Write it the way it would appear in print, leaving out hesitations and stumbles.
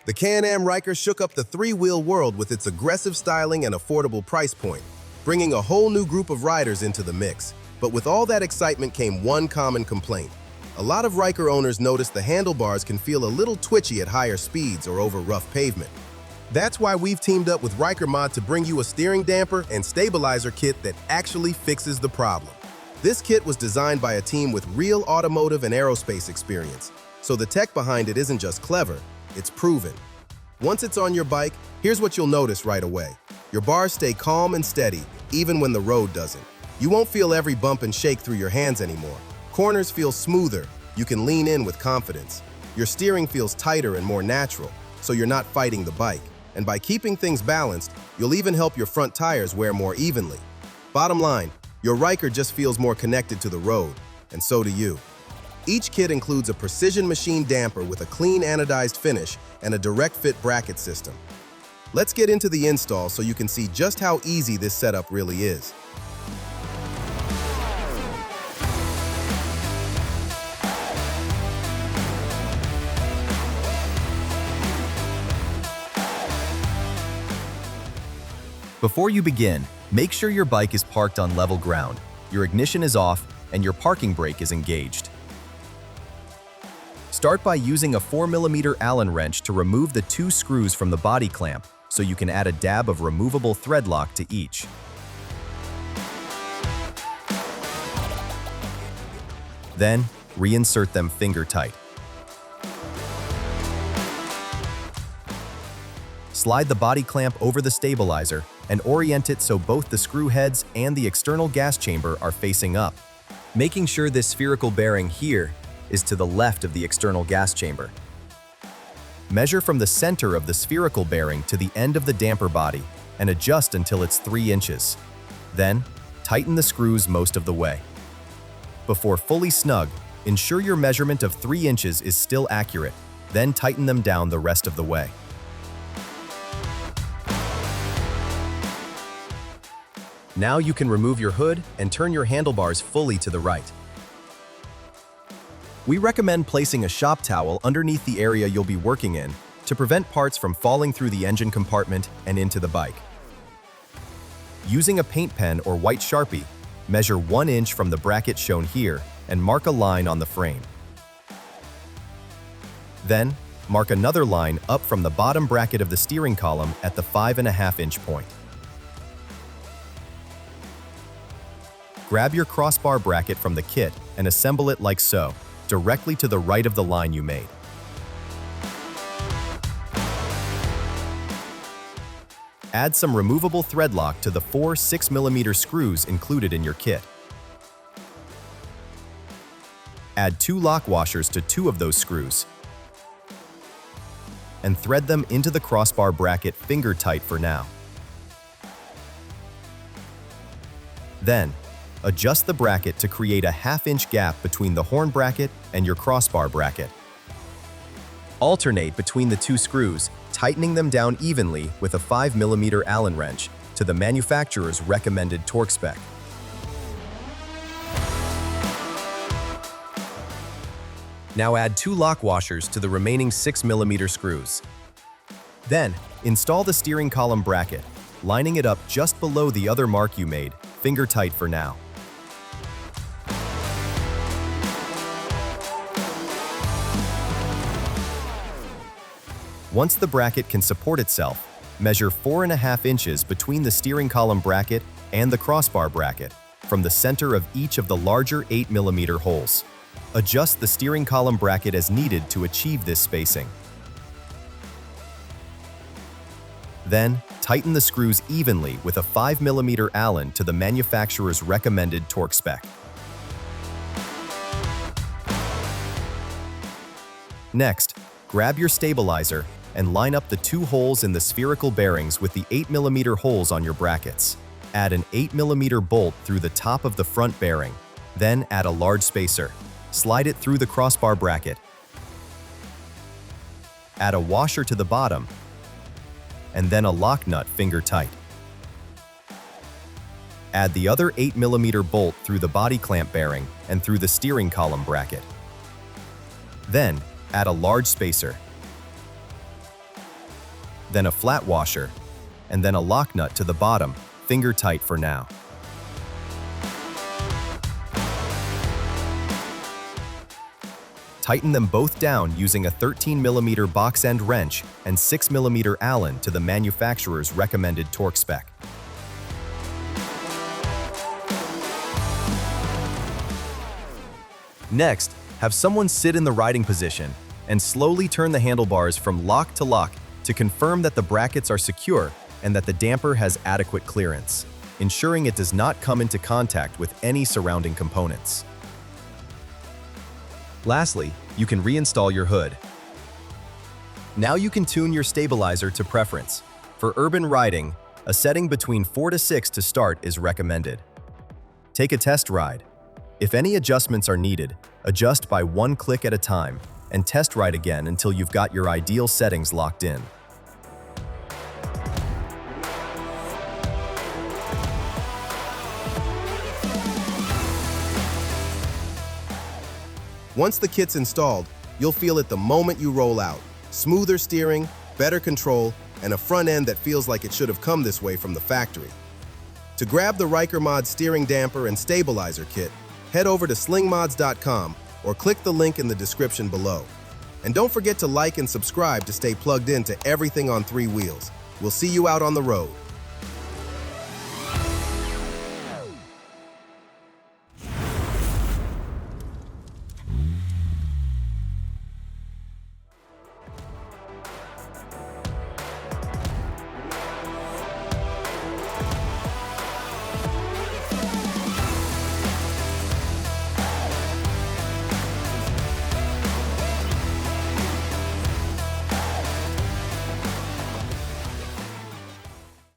The Can-Am Ryker shook up the three-wheel world with its aggressive styling and affordable price point, bringing a whole new group of riders into the mix. But with all that excitement came one common complaint. A lot of Ryker owners noticed the handlebars can feel a little twitchy at higher speeds or over rough pavement. That's why we've teamed up with RykerMod to bring you a steering damper and stabilizer kit that actually fixes the problem. This kit was designed by a team with real automotive and aerospace experience, so the tech behind it isn't just clever, it's proven. Once it's on your bike, here's what you'll notice right away. Your bars stay calm and steady, even when the road doesn't. You won't feel every bump and shake through your hands anymore. Corners feel smoother, you can lean in with confidence. Your steering feels tighter and more natural, so you're not fighting the bike. And by keeping things balanced, you'll even help your front tires wear more evenly. Bottom line, your Ryker just feels more connected to the road, and so do you. Each kit includes a precision machine damper with a clean anodized finish and a direct fit bracket system. Let's get into the install so you can see just how easy this setup really is. Before you begin, make sure your bike is parked on level ground, your ignition is off, and your parking brake is engaged. Start by using a 4mm Allen wrench to remove the 2 screws from the body clamp so you can add a dab of removable thread lock to each. Then, reinsert them finger tight. Slide the body clamp over the stabilizer and orient it so both the screw heads and the external gas chamber are facing up, making sure this spherical bearing here is to the left of the external gas chamber. Measure from the center of the spherical bearing to the end of the damper body and adjust until it's 3 inches. Then, tighten the screws most of the way. Before fully snug, ensure your measurement of 3 inches is still accurate, then tighten them down the rest of the way. Now you can remove your hood and turn your handlebars fully to the right. We recommend placing a shop towel underneath the area you'll be working in to prevent parts from falling through the engine compartment and into the bike. Using a paint pen or white Sharpie, measure 1 inch from the bracket shown here and mark a line on the frame. Then, mark another line up from the bottom bracket of the steering column at the 5.5-inch point. Grab your crossbar bracket from the kit and assemble it like so, directly to the right of the line you made. Add some removable thread lock to the 4 6mm screws included in your kit. Add 2 lock washers to 2 of those screws and thread them into the crossbar bracket finger tight for now. Then, adjust the bracket to create a 1/2-inch gap between the horn bracket and your crossbar bracket. Alternate between the 2 screws, tightening them down evenly with a 5mm Allen wrench to the manufacturer's recommended torque spec. Now add 2 lock washers to the remaining 6mm screws. Then, install the steering column bracket, lining it up just below the other mark you made, finger tight for now. Once the bracket can support itself, measure 4.5 inches between the steering column bracket and the crossbar bracket from the center of each of the larger 8mm holes. Adjust the steering column bracket as needed to achieve this spacing. Then, tighten the screws evenly with a 5mm Allen to the manufacturer's recommended torque spec. Next, grab your stabilizer and line up the 2 holes in the spherical bearings with the 8mm holes on your brackets. Add an 8mm bolt through the top of the front bearing, then add a large spacer. Slide it through the crossbar bracket. Add a washer to the bottom, and then a lock nut finger tight. Add the other 8mm bolt through the body clamp bearing and through the steering column bracket. Then, add a large spacer. then a flat washer, and then a lock nut to the bottom, finger tight for now. Tighten them both down using a 13mm box end wrench and 6mm Allen to the manufacturer's recommended torque spec. Next, have someone sit in the riding position and slowly turn the handlebars from lock to lock to confirm that the brackets are secure and that the damper has adequate clearance, ensuring it does not come into contact with any surrounding components. Lastly, you can reinstall your hood. Now you can tune your stabilizer to preference. For urban riding, a setting between 4 to 6 to start is recommended. Take a test ride. If any adjustments are needed, adjust by one click at a time and test ride again until you've got your ideal settings locked in. Once the kit's installed, you'll feel it the moment you roll out. Smoother steering, better control, and a front end that feels like it should have come this way from the factory. To grab the RykerMod Steering Damper and Stabilizer Kit, head over to SlingMods.com or click the link in the description below. And don't forget to like and subscribe to stay plugged in to everything on three wheels. We'll see you out on the road.